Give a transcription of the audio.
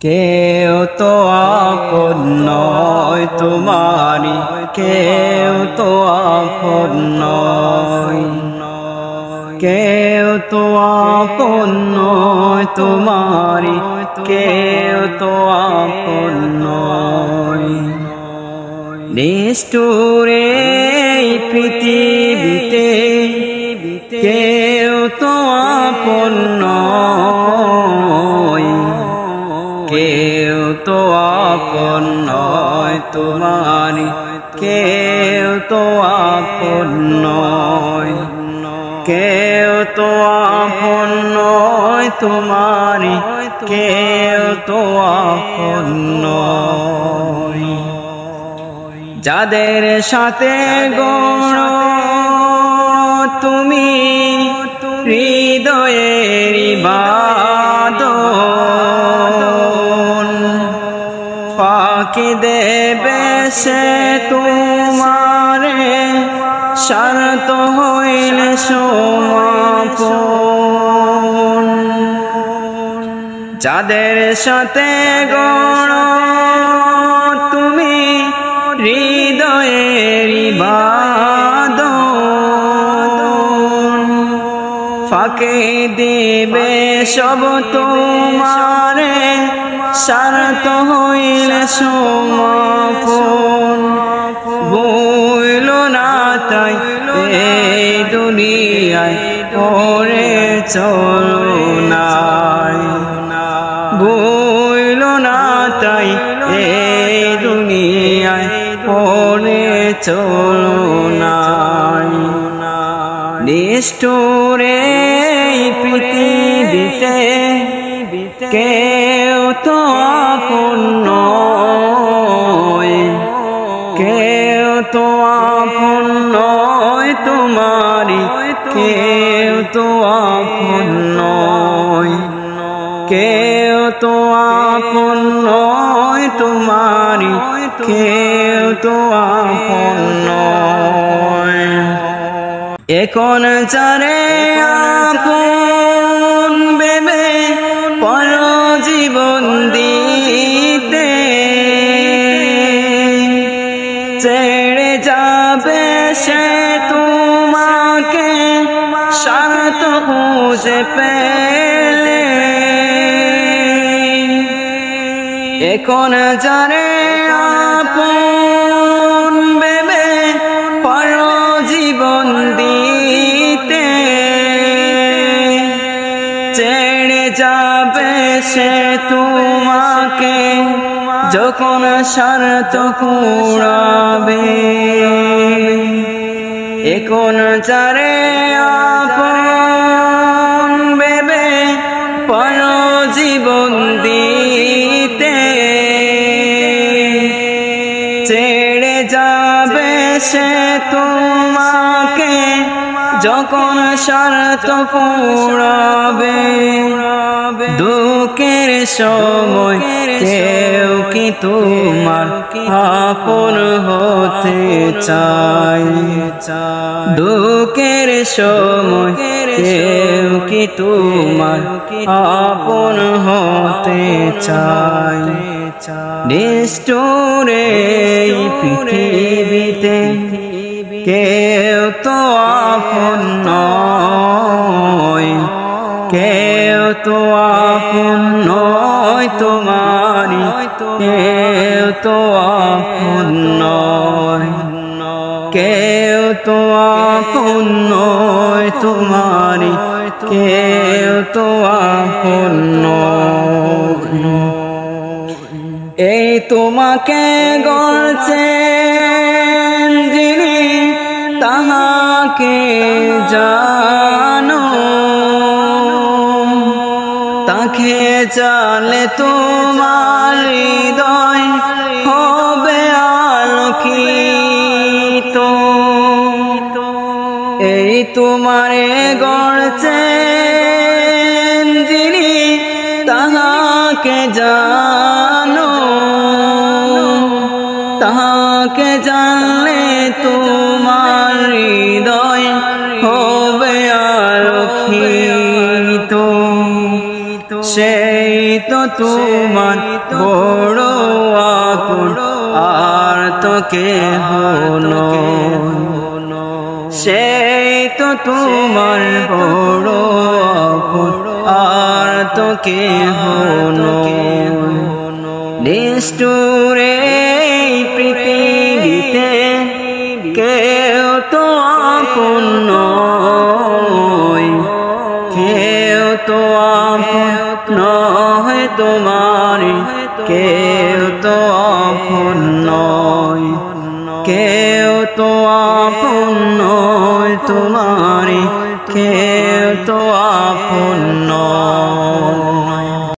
কেউ তো আপন নয় তোমারি, কেউ তো আপন নয়, কেউ তো আপন নয় তোমারি, কেউ তো আপন নয়। নিষ্ঠুরে পৃথিবীতে কেউ তো আপন নয়, কেউ তো আপন নয় তোমারি, কেউ তো আপন নয়, কেউ তো আপন নয় তোমারি, কেউ তো আপন নয়। যাদের সাথে গড়ো তুমি হৃদয়ের বাঁধন, ফাঁকি দেবে সে তোমারে স্বার্থ হইলে সমাপন। যাদের সাথে গড়ো তুমি হৃদয়ের বাঁধন, ফাঁকি দিবে সব তোমারে স্বার্থ হইলে সমাপন। ভুল না তাই এই দুনিয়ায় পড়ে চলো নাই, ভুল না তাই এই দুনিয়ায় পড়ে চলো নাই। নিষ্ঠুরে পৃথিবীতে কেউ তো আপন নয়, কেউ তো আপন নয় তোমারি, কেউ তো আপন নয়, কেউ তো আপন নয় তোমারি, কেউ তো আপন নয়। এখন যারে আপন ভেবে পর জীবন দিতে, ছেড়ে যাবে সে তোমাকে স্বার্থ খুঁজে পেলে। এখন যারে আপন ভেবে পর জীবন দিতে, ছেড়ে যাবে সে তোমাকে যখন স্বার্থ কুড়াবে। এখন যারে আপন ভেবে পর জীবন দিতে, ছেড়ে যাবে সে তোমাকে যখন স্বার্থ কুড়াবে। দুঃখের সময় কেউ কি তোমার আপন হতে চায়, দুঃখের সময় কেউ কি তোমার আপন হতে চায়। নিষ্ঠুরে পৃথিবীতে কেউ তো আপন নয়, কেউ তো আপন নয় তোমারি, কেউ তো আপন নয়, কেউ তো আপন নয় তোমারি, কেউ তো আপন নয়। এই তোমাকে গড়ছেন যিনি তাহাকে জানো, তাকে জানলে তোমার হৃদয় হবে আলোকিত। এই তোমারে গড়ছেন যিনি তাহাকে জানো, তাহাকে জানলে তোমার হৃদয় হবে আলোকিত। সেই তো তোমার বড় আপন আর তো কেহ নয় সেই তো তোমার বড় আপন আর তো কেহ নয় নিষ্ঠুরে পৃথিবীতে কেউ তো আপন নয় কেউ তো আপন নয় তোমার কেউ তো আপন নয়